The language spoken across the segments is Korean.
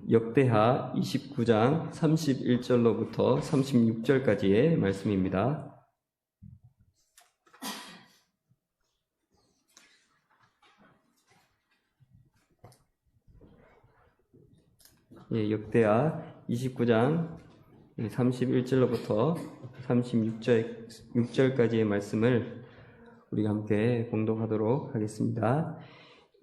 역대하 29장 31절로부터 36절까지의 말씀입니다. 역대하 29장 31절로부터 36절까지의 말씀을 우리가 함께 봉독하도록 하겠습니다.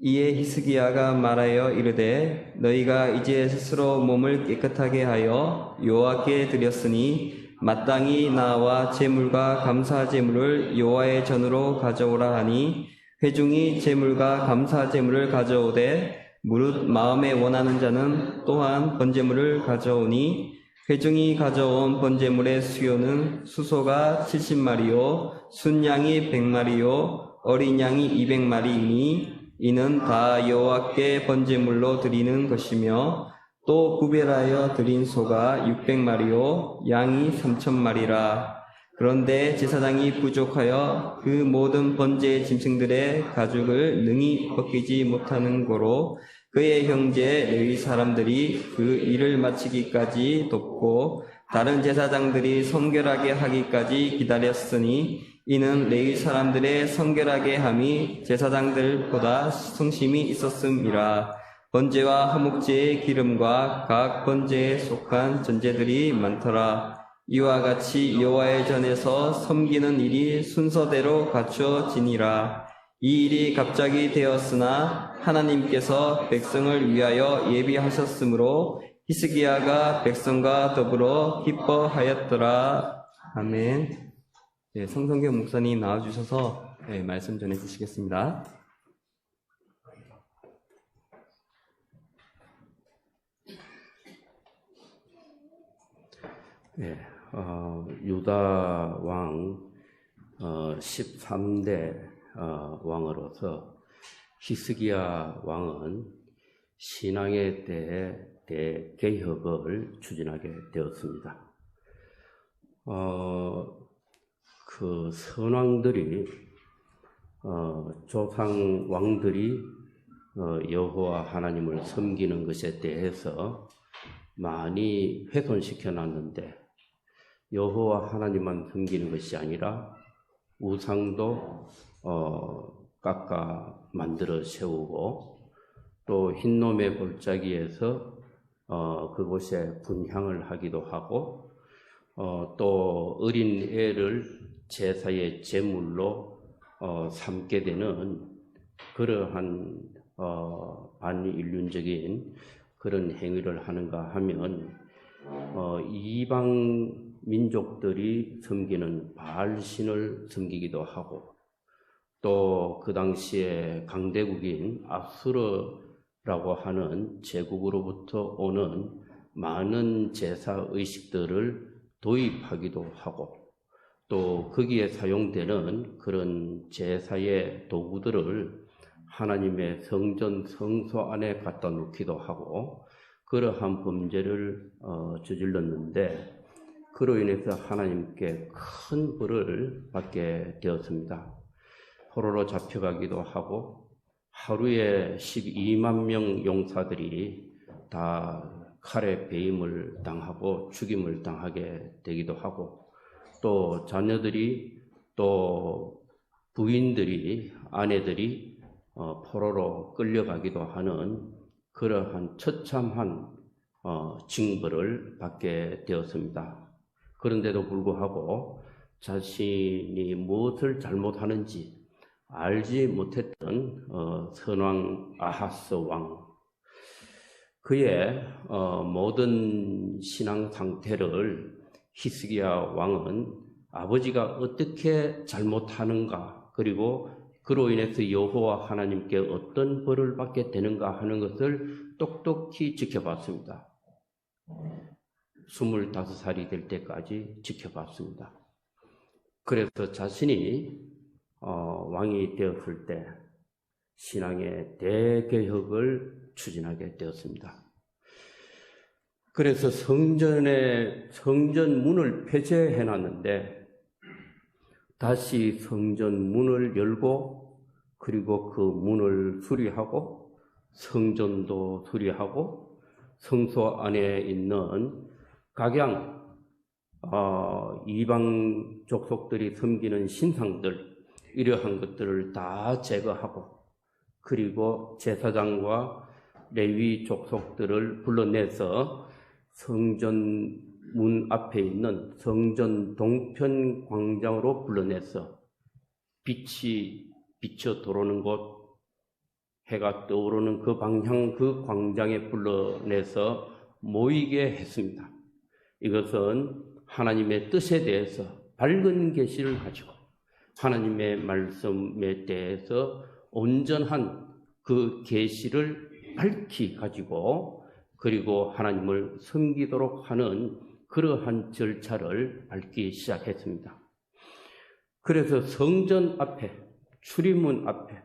이에 히스기야가 말하여 이르되 너희가 이제 스스로 몸을 깨끗하게 하여 여호와께 드렸으니 마땅히 나와 제물과 감사 제물을 여호와의 전으로 가져오라 하니 회중이 제물과 감사 제물을 가져오되 무릇 마음에 원하는 자는 또한 번제물을 가져오니 회중이 가져온 번제물의 수요는 수소가 70마리요 순양이 100마리요 어린 양이 200마리이니 이는 다 여호와께 번제물로 드리는 것이며 또 구별하여 드린 소가 600마리요 양이 3,000마리라. 그런데 제사장이 부족하여 그 모든 번제 짐승들의 가죽을 능히 벗기지 못하는 고로 그의 형제 레위 사람들이 그 일을 마치기까지 돕고 다른 제사장들이 성결하게 하기까지 기다렸으니 이는 레위 사람들의 성결하게 함이 제사장들보다 성심이 있었음이라. 번제와 화목제의 기름과 각 번제에 속한 전제들이 많더라. 이와 같이 여호와의 전에서 섬기는 일이 순서대로 갖추어지니라. 이 일이 갑자기 되었으나 하나님께서 백성을 위하여 예비하셨으므로 히스기야가 백성과 더불어 기뻐하였더라. 아멘. 네, 성성경 목사님 나와주셔서 말씀 전해주시겠습니다. 네, 유다 왕 13대 왕으로서 히스기야 왕은 신앙의 대개혁을 추진하게 되었습니다. 그 선왕들이 조상 왕들이 여호와 하나님을 섬기는 것에 대해서 많이 훼손시켜 놨는데 여호와 하나님만 섬기는 것이 아니라 우상도 깎아 만들어 세우고 또 흰놈의 골짜기에서 그곳에 분향을 하기도 하고 또 어린 애를 제사의 제물로 삼게 되는 그러한 반인륜적인 그런 행위를 하는가 하면 이방 민족들이 섬기는 바알신을 섬기기도 하고 또 그 당시에 강대국인 아수르라고 하는 제국으로부터 오는 많은 제사 의식들을 도입하기도 하고 또 거기에 사용되는 그런 제사의 도구들을 하나님의 성전 성소 안에 갖다 놓기도 하고 그러한 범죄를 저질렀는데 그로 인해서 하나님께 큰 벌을 받게 되었습니다. 포로로 잡혀가기도 하고 하루에 12만 명 용사들이 다 칼에 베임을 당하고 죽임을 당하게 되기도 하고 또 자녀들이 또 부인들이 아내들이 포로로 끌려가기도 하는 그러한 처참한 징벌을 받게 되었습니다. 그런데도 불구하고 자신이 무엇을 잘못하는지 알지 못했던 선왕 아하스 왕, 그의 모든 신앙 상태를 히스기야 왕은 아버지가 어떻게 잘못하는가 그리고 그로 인해서 여호와 하나님께 어떤 벌을 받게 되는가 하는 것을 똑똑히 지켜봤습니다. 25살이 될 때까지 지켜봤습니다. 그래서 자신이 왕이 되었을 때 신앙의 대개혁을 추진하게 되었습니다. 그래서 성전 문을 폐쇄해놨는데 다시 성전 문을 열고 그리고 그 문을 수리하고 성전도 수리하고 성소 안에 있는 각양 이방 족속들이 섬기는 신상들, 이러한 것들을 다 제거하고, 그리고 제사장과 레위 족속들을 불러내서 성전 문 앞에 있는 성전 동편 광장으로 불러내서 빛이 비쳐 들어오는 곳, 해가 떠오르는 그 방향, 그 광장에 불러내서 모이게 했습니다. 이것은 하나님의 뜻에 대해서 밝은 계시를 가지고 하나님의 말씀에 대해서 온전한 그 계시를 밝히 가지고, 그리고 하나님을 섬기도록 하는 그러한 절차를 밟기 시작했습니다. 그래서 성전 앞에, 출입문 앞에,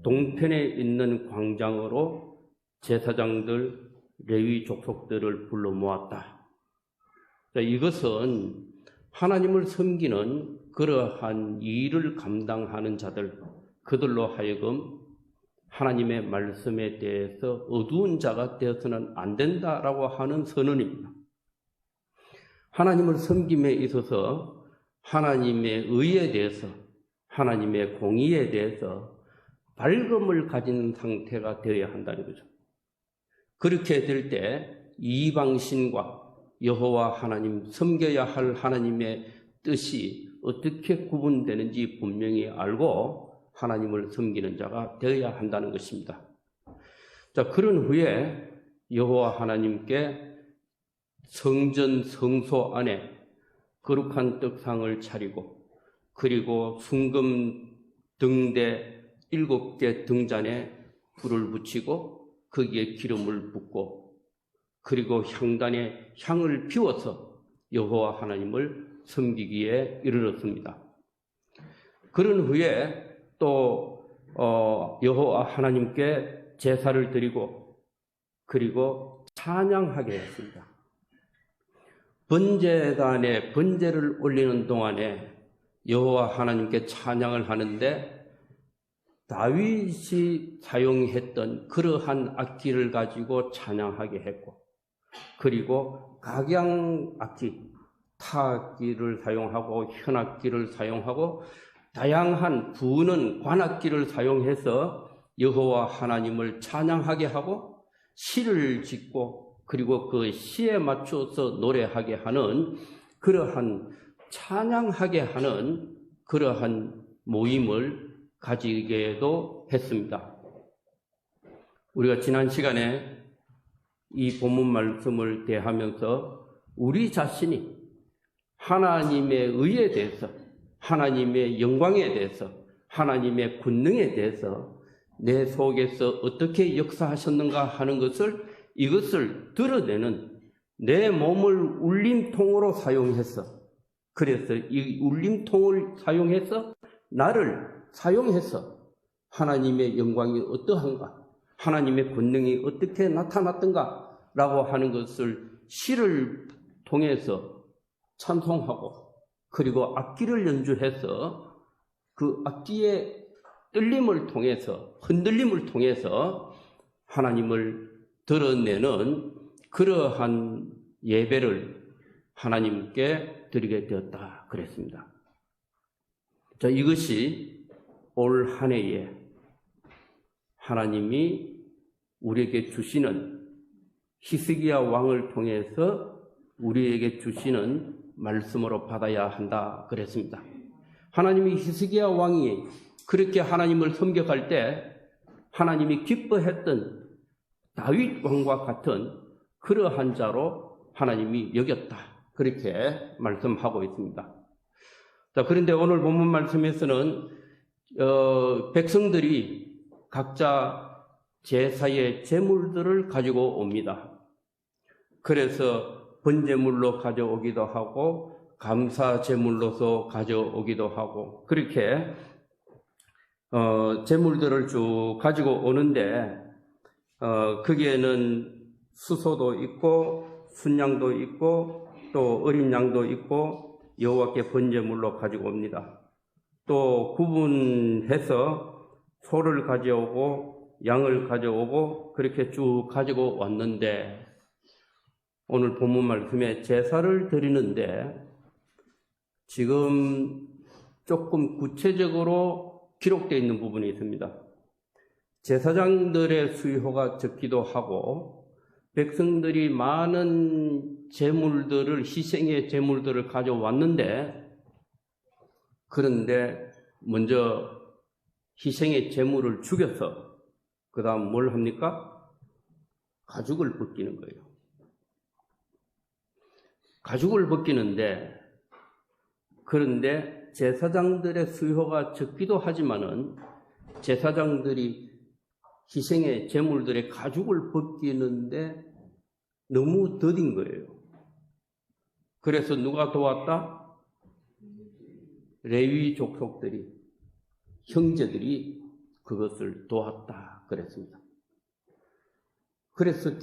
동편에 있는 광장으로 제사장들, 레위 족속들을 불러 모았다. 이것은 하나님을 섬기는 그러한 일을 감당하는 자들, 그들로 하여금 하나님의 말씀에 대해서 어두운 자가 되어서는 안 된다라고 하는 선언입니다. 하나님을 섬김에 있어서 하나님의 의에 대해서, 하나님의 공의에 대해서 밝음을 가진 상태가 되어야 한다는 거죠. 그렇게 될 때 이방신과 여호와 하나님, 섬겨야 할 하나님의 뜻이 어떻게 구분되는지 분명히 알고 하나님을 섬기는 자가 되어야 한다는 것입니다. 자, 그런 후에 여호와 하나님께 성전 성소 안에 거룩한 떡상을 차리고, 그리고 순금 등대 7개 등잔에 불을 붙이고 거기에 기름을 붓고, 그리고 향단에 향을 피워서 여호와 하나님을 섬기기에 이르렀습니다. 그런 후에 또 여호와 하나님께 제사를 드리고, 그리고 찬양하게 했습니다. 번제단에 번제를 올리는 동안에 여호와 하나님께 찬양을 하는데 다윗이 사용했던 그러한 악기를 가지고 찬양하게 했고, 그리고 각양 악기, 타악기를 사용하고 현악기를 사용하고 다양한 부는 관악기를 사용해서 여호와 하나님을 찬양하게 하고, 시를 짓고, 그리고 그 시에 맞춰서 노래하게 하는, 그러한 찬양하게 하는 그러한 모임을 가지게도 했습니다. 우리가 지난 시간에 이 본문 말씀을 대하면서 우리 자신이 하나님의 의에 대해서, 하나님의 영광에 대해서, 하나님의 권능에 대해서 내 속에서 어떻게 역사하셨는가 하는 것을, 이것을 드러내는 내 몸을 울림통으로 사용해서, 그래서 이 울림통을 사용해서 나를 사용해서 하나님의 영광이 어떠한가, 하나님의 권능이 어떻게 나타났던가 라고 하는 것을 시를 통해서 찬송하고, 그리고 악기를 연주해서 그 악기의 떨림을 통해서, 흔들림을 통해서 하나님을 드러내는 그러한 예배를 하나님께 드리게 되었다 그랬습니다. 자, 이것이 올 한 해에 하나님이 우리에게 주시는, 히스기야 왕을 통해서 우리에게 주시는 말씀으로 받아야 한다 그랬습니다. 하나님이 히스기야 왕이 그렇게 하나님을 섬겨갈 때 하나님이 기뻐했던 다윗 왕과 같은 그러한 자로 하나님이 여겼다, 그렇게 말씀하고 있습니다. 자, 그런데 오늘 본문 말씀에서는 백성들이 각자 제사의 제물들을 가지고 옵니다. 그래서 번제물로 가져오기도 하고 감사 제물로서 가져오기도 하고, 그렇게 제물들을 쭉 가지고 오는데 거기에는 수소도 있고 순양도 있고 또 어린 양도 있고 여호와께 번제물로 가지고 옵니다. 또 구분해서 소를 가져오고 양을 가져오고 그렇게 쭉 가지고 왔는데, 오늘 본문 말씀에 제사를 드리는데 지금 조금 구체적으로 기록되어 있는 부분이 있습니다. 제사장들의 수요가 적기도 하고 백성들이 많은 제물들을, 희생의 제물들을 가져왔는데, 그런데 먼저 희생의 제물을 죽여서 그 다음 뭘 합니까? 가죽을 벗기는 거예요. 가죽을 벗기는데, 그런데 제사장들의 수요가 적기도 하지만은 제사장들이 희생의 제물들의 가죽을 벗기는데 너무 더딘 거예요. 그래서 누가 도왔다? 레위 족속들이, 형제들이 그것을 도왔다 그랬습니다. 그래서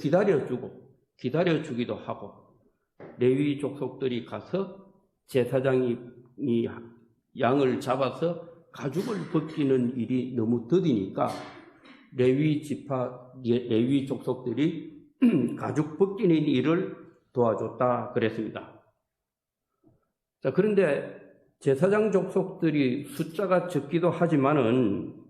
기다려주기도 하고 레위 족속들이 가서 제사장이 양을 잡아서 가죽을 벗기는 일이 너무 더디니까 레위 족속들이 가죽 벗기는 일을 도와줬다 그랬습니다. 자, 그런데 제사장 족속들이 숫자가 적기도 하지만은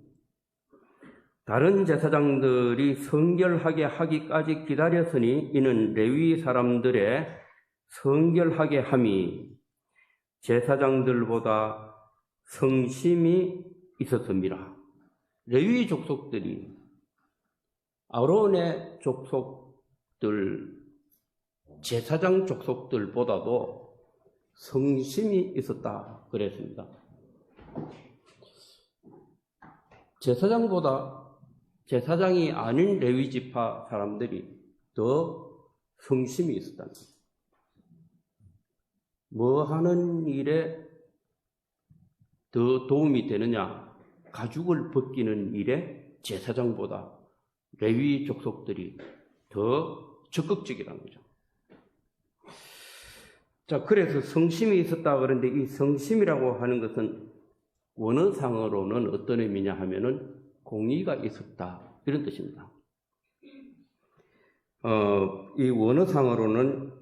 다른 제사장들이 성결하게 하기까지 기다렸으니 이는 레위 사람들의 성결하게 함이 제사장들보다 성심이 있었습니다. 레위 족속들이 아론의 족속들, 제사장 족속들보다도 성심이 있었다 그랬습니다. 제사장이 아닌 레위 지파 사람들이 더 성심이 있었다는 거예요. 뭐 하는 일에 더 도움이 되느냐? 가죽을 벗기는 일에 제사장보다 레위 족속들이 더 적극적이라는 거죠. 자, 그래서 성심이 있었다 그러는데 이 성심이라고 하는 것은 원어상으로는 어떤 의미냐 하면은 공의가 있었다 이런 뜻입니다. 이 원어상으로는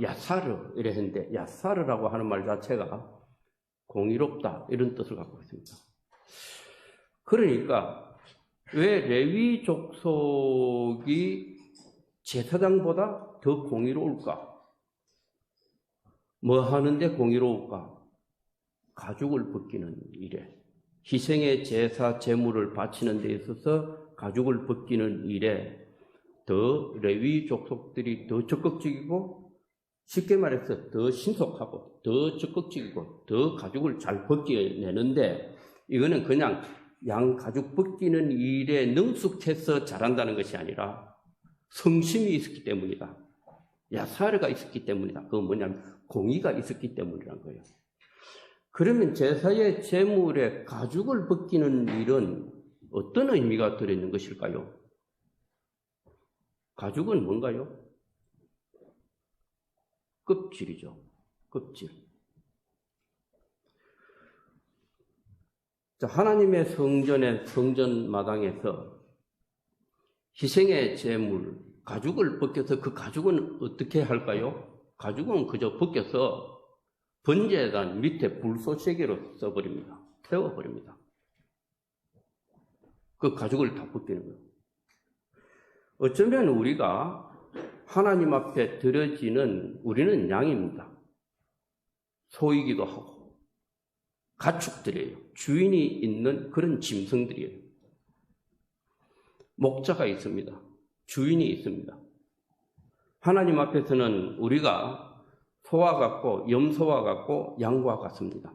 야사르 이래 했는데 야사르라고 하는 말 자체가 공의롭다 이런 뜻을 갖고 있습니다. 그러니까 왜 레위 족속이 제사장보다 더 공의로울까? 뭐 하는데 공의로울까? 가죽을 벗기는 일에, 희생의 제사 제물을 바치는 데 있어서 가죽을 벗기는 일에 더 레위 족속들이 더 적극적이고, 쉽게 말해서 더 신속하고 더 적극적이고 더 가죽을 잘 벗겨내는데, 이거는 그냥 양 가죽 벗기는 일에 능숙해서 잘한다는 것이 아니라 성심이 있었기 때문이다. 야사르가 있었기 때문이다. 그건 뭐냐면 공의가 있었기 때문이란 거예요. 그러면 제사의 제물에 가죽을 벗기는 일은 어떤 의미가 들어있는 것일까요? 가죽은 뭔가요? 껍질이죠. 껍질. 자, 하나님의 성전 마당에서 희생의 제물, 가죽을 벗겨서 그 가죽은 어떻게 할까요? 가죽은 그저 벗겨서 번제단 밑에 불쏘시개로 써버립니다. 태워버립니다. 그 가죽을 다 벗기는 거예요. 어쩌면 우리가 하나님 앞에 드려지는, 우리는 양입니다. 소이기도 하고 가축들이에요. 주인이 있는 그런 짐승들이에요. 목자가 있습니다. 주인이 있습니다. 하나님 앞에서는 우리가 소와 같고 염소와 같고 양과 같습니다.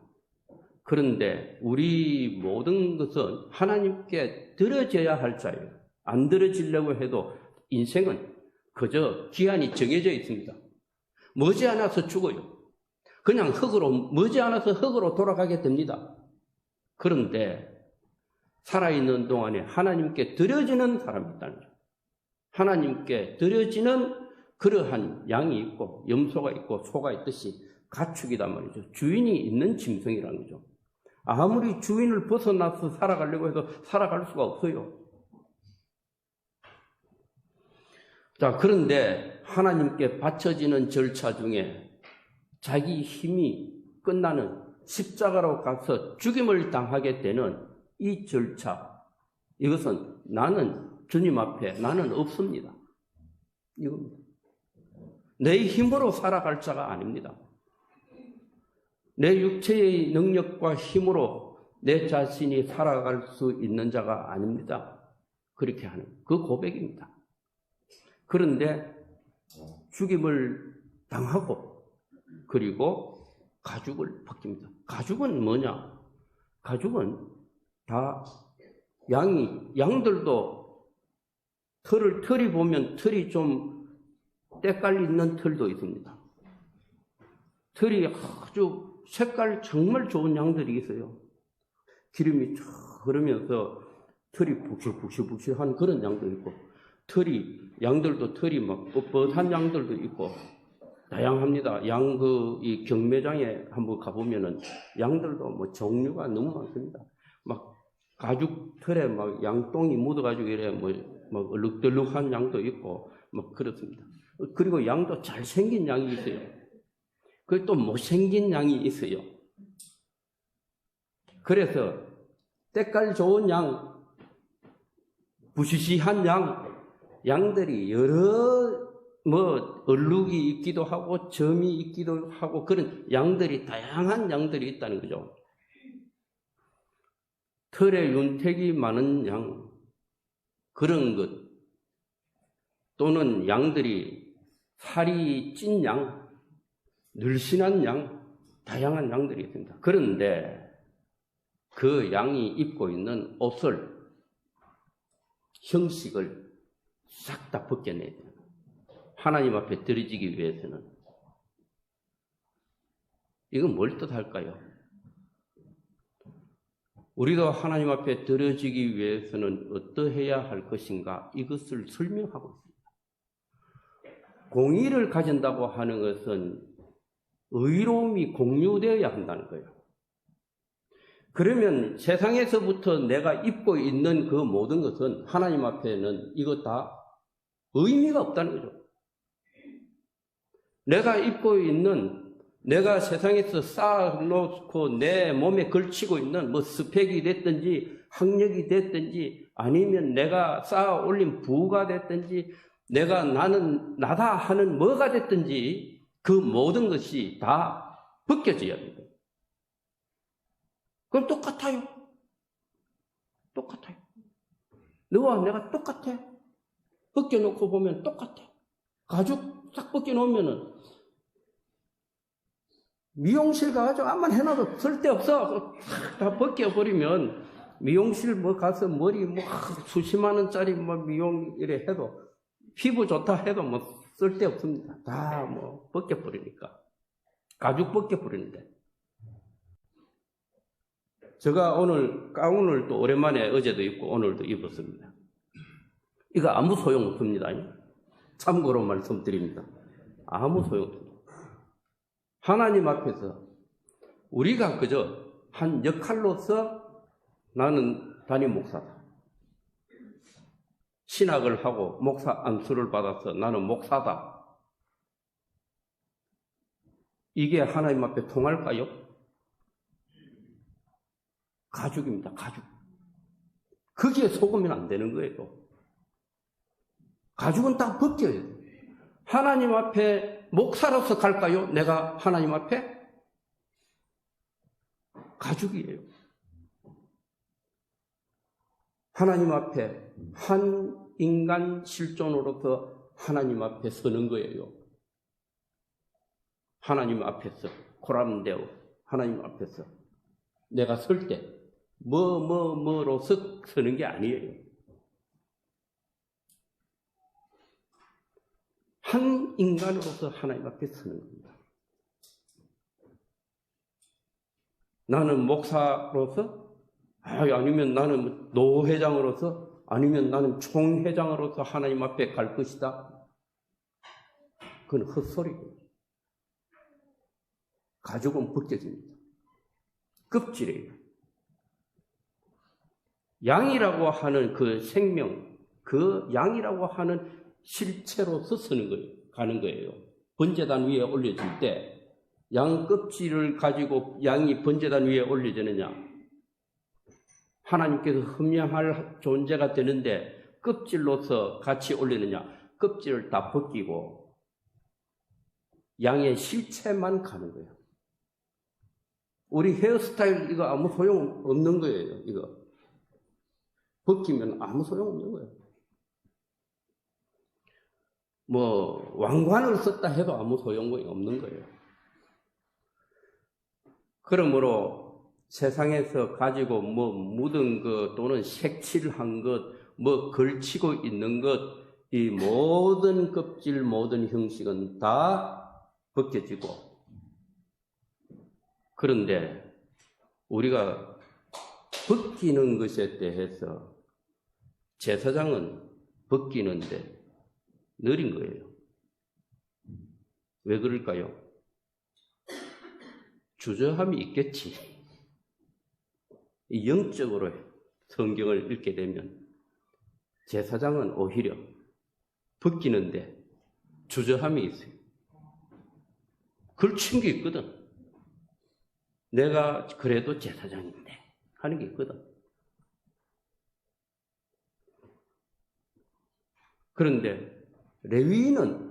그런데 우리 모든 것은 하나님께 드려져야 할 자예요. 안 드려지려고 해도 인생은 그저 기한이 정해져 있습니다. 머지않아서 죽어요. 그냥 머지않아서 흙으로 돌아가게 됩니다. 그런데 살아있는 동안에 하나님께 드려지는 사람이 있다는 거죠. 하나님께 드려지는 그러한 양이 있고 염소가 있고 소가 있듯이 가축이단 말이죠. 주인이 있는 짐승이라는 거죠. 아무리 주인을 벗어나서 살아가려고 해도 살아갈 수가 없어요. 자, 그런데 하나님께 바쳐지는 절차 중에 자기 힘이 끝나는 십자가로 가서 죽임을 당하게 되는 이 절차, 이것은 나는 주님 앞에 나는 없습니다. 이겁니다. 내 힘으로 살아갈 자가 아닙니다. 내 육체의 능력과 힘으로 내 자신이 살아갈 수 있는 자가 아닙니다. 그렇게 하는 그 고백입니다. 그런데 죽임을 당하고 그리고 가죽을 벗깁니다. 가죽은 뭐냐? 가죽은 다 양들도 털이 보면 털이 좀 때깔 있는 털도 있습니다. 털이 아주 색깔 정말 좋은 양들이 있어요. 기름이 쫙 흐르면서 털이 북실북실한 그런 양도 있고, 양들도 털이 막 뻣뻣한 양들도 있고, 다양합니다. 이 경매장에 한번 가보면은 양들도 뭐 종류가 너무 많습니다. 막 가죽 털에 막 양똥이 묻어가지고 이래 막 얼룩덜룩한 양도 있고, 막 그렇습니다. 그리고 양도 잘생긴 양이 있어요. 그리고 또 못생긴 양이 있어요. 그래서 때깔 좋은 양, 부시시한 양들이 여러 얼룩이 있기도 하고 점이 있기도 하고 그런 양들이 다양한 양들이 있다는 거죠. 털에 윤택이 많은 양, 그런 것, 또는 양들이 살이 찐 양, 늘씬한 양, 다양한 양들이 있습니다. 그런데 그 양이 입고 있는 옷을, 형식을 싹 다 벗겨내야 돼요. 하나님 앞에 드려지기 위해서는. 이건 뭘 뜻할까요? 우리가 하나님 앞에 드려지기 위해서는 어떠해야 할 것인가? 이것을 설명하고 있습니다. 공의를 가진다고 하는 것은 의로움이 공유되어야 한다는 거예요. 그러면 세상에서부터 내가 입고 있는 그 모든 것은 하나님 앞에는 이거 다 의미가 없다는 거죠. 내가 입고 있는, 내가 세상에서 쌓아놓고 내 몸에 걸치고 있는 스펙이 됐든지 학력이 됐든지 아니면 내가 쌓아 올린 부가 됐든지 내가 나는 나다 하는 뭐가 됐든지 그 모든 것이 다 벗겨져야 합니다. 그럼 똑같아요. 똑같아요. 너와 내가 똑같아. 벗겨놓고 보면 똑같아. 가죽 싹 벗겨놓으면은 미용실 가가지고 암만 해놔도 쓸데없어. 다 벗겨버리면 미용실 가서 머리 수십만 원짜리 미용 이래 해도 피부 좋다 해도 쓸데없습니다. 다 벗겨버리니까. 가죽 벗겨버리는데. 제가 오늘 가운을 또 오랜만에 어제도 입고 오늘도 입었습니다. 이거 아무 소용없습니다. 참고로 말씀드립니다. 아무 소용없습니다. 하나님 앞에서 우리가 그저 한 역할로서 나는 담임 목사다. 신학을 하고 목사 안수를 받아서 나는 목사다. 이게 하나님 앞에 통할까요? 가죽입니다. 가죽. 거기에 속으면 안 되는 거예요. 가죽은 다 벗겨야 돼요. 하나님 앞에 목사로서 갈까요? 내가 하나님 앞에? 가죽이에요. 하나님 앞에 한 인간 실존으로서 하나님 앞에 서는 거예요. 하나님 앞에서 코람데오 하나님 앞에서 내가 설 때 뭐로서 서는 게 아니에요. 한 인간으로서 하나님 앞에 서는 겁니다. 나는 목사로서, 아니면 나는 노회장으로서, 아니면 나는 총회장으로서 하나님 앞에 갈 것이다. 그건 헛소리예요. 가죽은 벗겨집니다. 껍질이에요. 양이라고 하는 그 생명, 그 양이라고 하는 실체로서 쓰는 거예요. 가는 거예요. 번제단 위에 올려질 때 양 껍질을 가지고 양이 번제단 위에 올려지느냐? 하나님께서 흠양할 존재가 되는데 껍질로서 같이 올리느냐? 껍질을 다 벗기고 양의 실체만 가는 거예요. 우리 헤어스타일 이거 아무 소용 없는 거예요. 이거 벗기면 아무 소용 없는 거예요. 뭐 왕관을 썼다 해도 아무 소용이 없는 거예요. 그러므로 세상에서 가지고 뭐 묻은 것 또는 색칠한 것, 뭐 걸치고 있는 것, 이 모든 껍질, 모든 형식은 다 벗겨지고, 그런데 우리가 벗기는 것에 대해서 제사장은 벗기는데 느린 거예요. 왜 그럴까요? 주저함이 있겠지. 영적으로 성경을 읽게 되면 제사장은 오히려 벗기는데 주저함이 있어요. 걸친 게 있거든. 내가 그래도 제사장인데 하는 게 있거든. 그런데 레위인은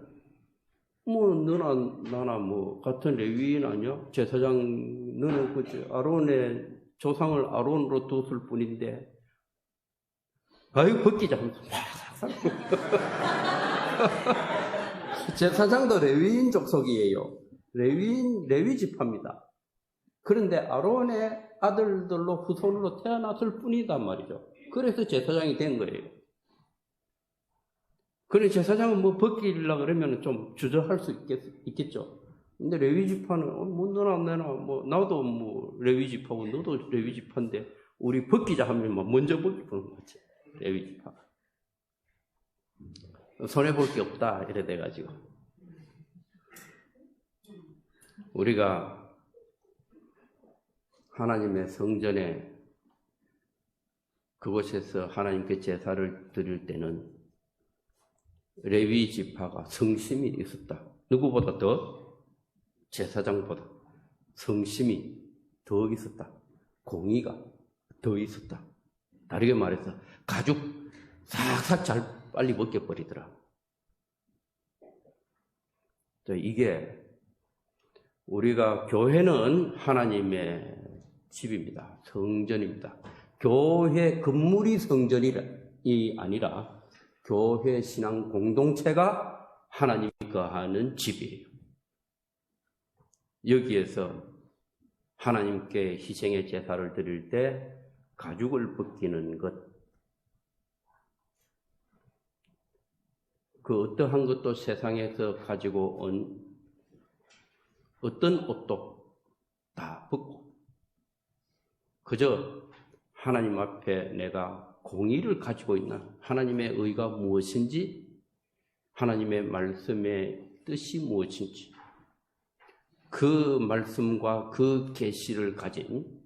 뭐 너나 나나 뭐 같은 레위인 아니야? 제사장 너는 그치 아론의 조상을 아론으로 뒀을 뿐인데 아유 벗기자 하면서 제사장도 레위인 족속이에요. 레위 지파입니다. 그런데 아론의 아들들로 후손으로 태어났을 뿐이단 말이죠. 그래서 제사장이 된 거예요. 그래 제사장은 뭐 벗기려고 그러면 좀 주저할 수 있겠죠. 근데 레위 지파는 뭐 너나 내나 뭐 나도 뭐 레위 지파고 너도 레위 지파인데 우리 벗기자 하면 뭐 먼저 벗기는 거지. 레위 지파. 손해 볼 게 없다 이래 돼 가지고 우리가 하나님의 성전에 그곳에서 하나님께 제사를 드릴 때는 레위 지파가 성심이 있었다. 누구보다 더? 제사장보다 성심이 더 있었다. 공의가 더 있었다. 다르게 말해서 가죽 싹싹 잘 빨리 벗겨버리더라. 이게 우리가 교회는 하나님의 집입니다. 성전입니다. 교회 건물이 성전이 아니라 교회 신앙 공동체가 하나님이 거하는 집이에요. 여기에서 하나님께 희생의 제사를 드릴 때 가죽을 벗기는 것, 그 어떠한 것도 세상에서 가지고 온 어떤 옷도 다 벗고 그저 하나님 앞에 내가 공의를 가지고 있는 하나님의 의가 무엇인지 하나님의 말씀의 뜻이 무엇인지 그 말씀과 그 계시를 가진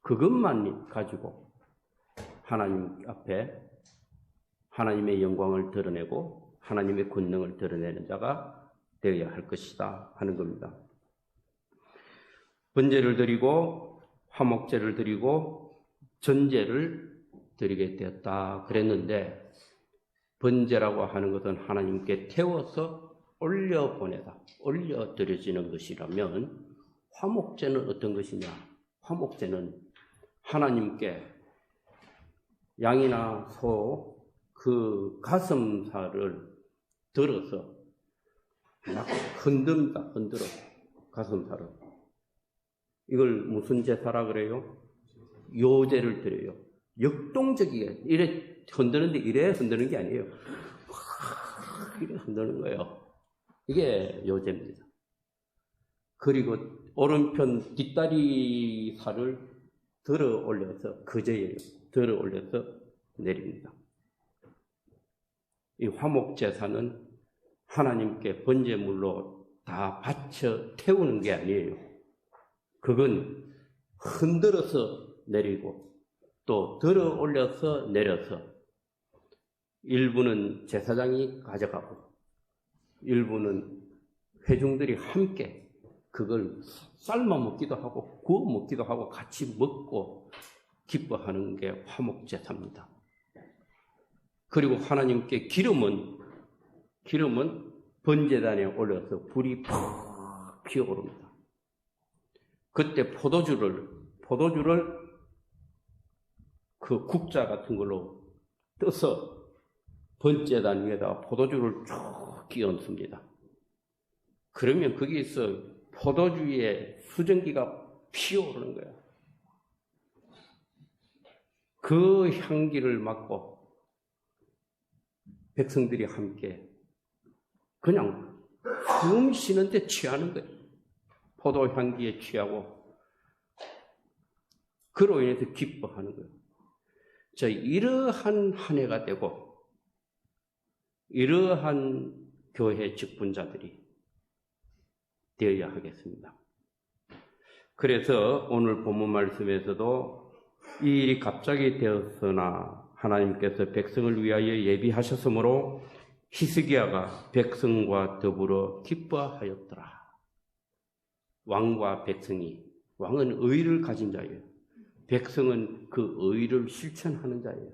그것만 가지고 하나님 앞에 하나님의 영광을 드러내고 하나님의 권능을 드러내는 자가 되어야 할 것이다 하는 겁니다. 번제를 드리고 화목제를 드리고 전제를 드리게 되었다 그랬는데 번제라고 하는 것은 하나님께 태워서 올려보내다, 올려드려지는 것이라면 화목제는 어떤 것이냐? 화목제는 하나님께 양이나 소 그 가슴살을 들어서 막 흔듭니다. 흔들어 가슴살을. 이걸 무슨 제사라 그래요? 요제를 드려요. 역동적이게 이래 흔드는데 이래 흔드는 게 아니에요. 이래 흔드는 거예요. 이게 요제입니다. 그리고 오른편 뒷다리 살을 들어 올려서 그제예요. 들어 올려서 내립니다. 이 화목 제사는 하나님께 번제물로 다 바쳐 태우는 게 아니에요. 그건 흔들어서 내리고 또 들어 올려서 내려서 일부는 제사장이 가져가고 일부는 회중들이 함께 그걸 삶아 먹기도 하고 구워 먹기도 하고 같이 먹고 기뻐하는 게 화목제사입니다. 그리고 하나님께 기름은 번제단에 올려서 불이 팍 피어오릅니다. 그때 포도주를 그 국자 같은 걸로 떠서 번제단 위에다가 포도주를 쭉 끼얹습니다. 그러면 거기에서 포도주의 수증기가 피어오르는 거야. 그 향기를 맡고 백성들이 함께 그냥 숨 쉬는데 취하는 거예요. 포도 향기에 취하고 그로 인해서 기뻐하는 거예요. 자, 이러한 한 해가 되고 이러한 교회 직분자들이 되어야 하겠습니다. 그래서 오늘 본문 말씀에서도 이 일이 갑자기 되었으나 하나님께서 백성을 위하여 예비하셨으므로 히스기야가 백성과 더불어 기뻐하였더라. 왕과 백성이, 왕은 의를 가진 자예요. 백성은 그 의를 실천하는 자예요.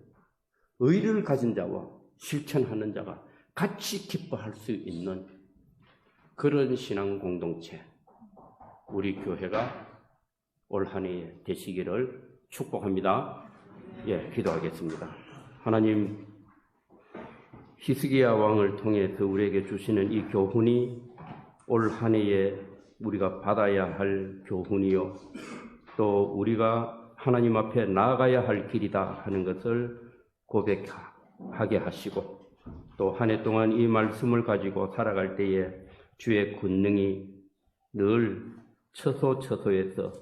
의를 가진 자와 실천하는 자가 같이 기뻐할 수 있는 그런 신앙 공동체, 우리 교회가 올 한 해 되시기를 축복합니다. 예, 기도하겠습니다. 하나님, 히스기야 왕을 통해서 우리에게 주시는 이 교훈이 올 한 해에 우리가 받아야 할 교훈이요, 또 우리가 하나님 앞에 나아가야 할 길이다 하는 것을 고백하게 하시고, 또 한 해 동안 이 말씀을 가지고 살아갈 때에 주의 권능이 늘 처소처소에서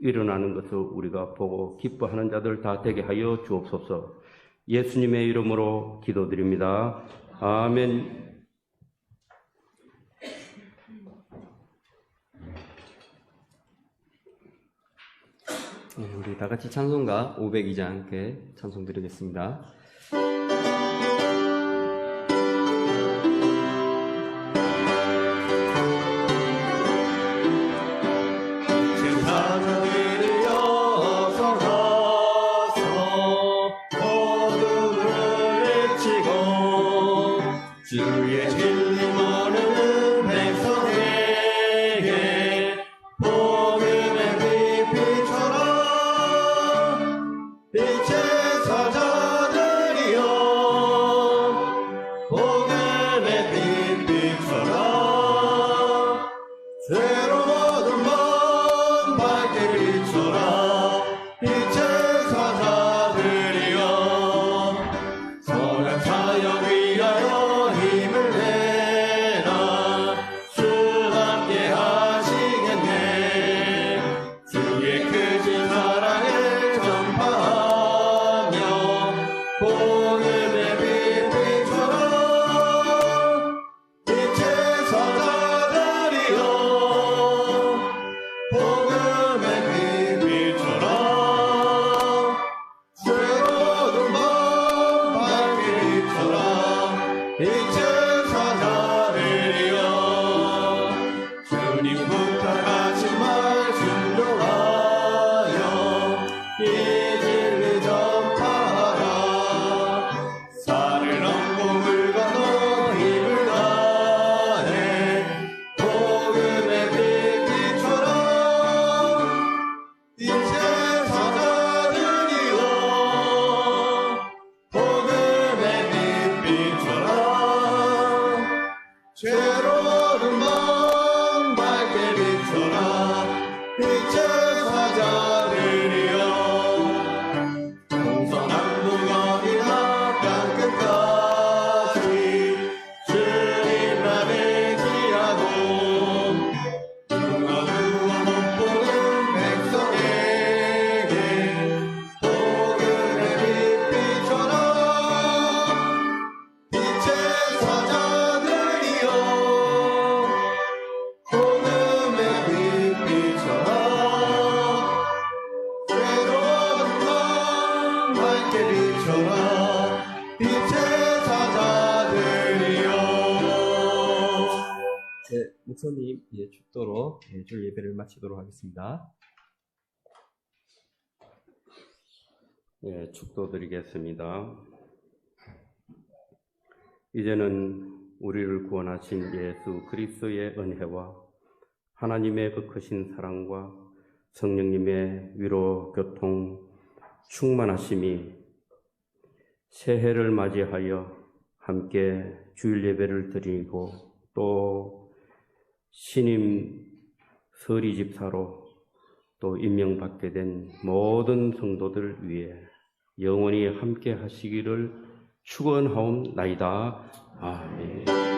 일어나는 것을 우리가 보고 기뻐하는 자들 다 되게 하여 주옵소서. 예수님의 이름으로 기도드립니다. 아멘. 우리 다 같이 찬송가 502장 함께 찬송 드리겠습니다. 천천히 축도로 주일 예배를 마치도록 하겠습니다. 축도 드리겠습니다. 이제는 우리를 구원하신 예수 그리스도의 은혜와 하나님의 그 크신 사랑과 성령님의 위로 교통 충만하심이 새해를 맞이하여 함께 주일 예배를 드리고 또 신임 서리 집사로 또 임명받게 된 모든 성도들 위해 영원히 함께 하시기를 축원하옵나이다. 아멘.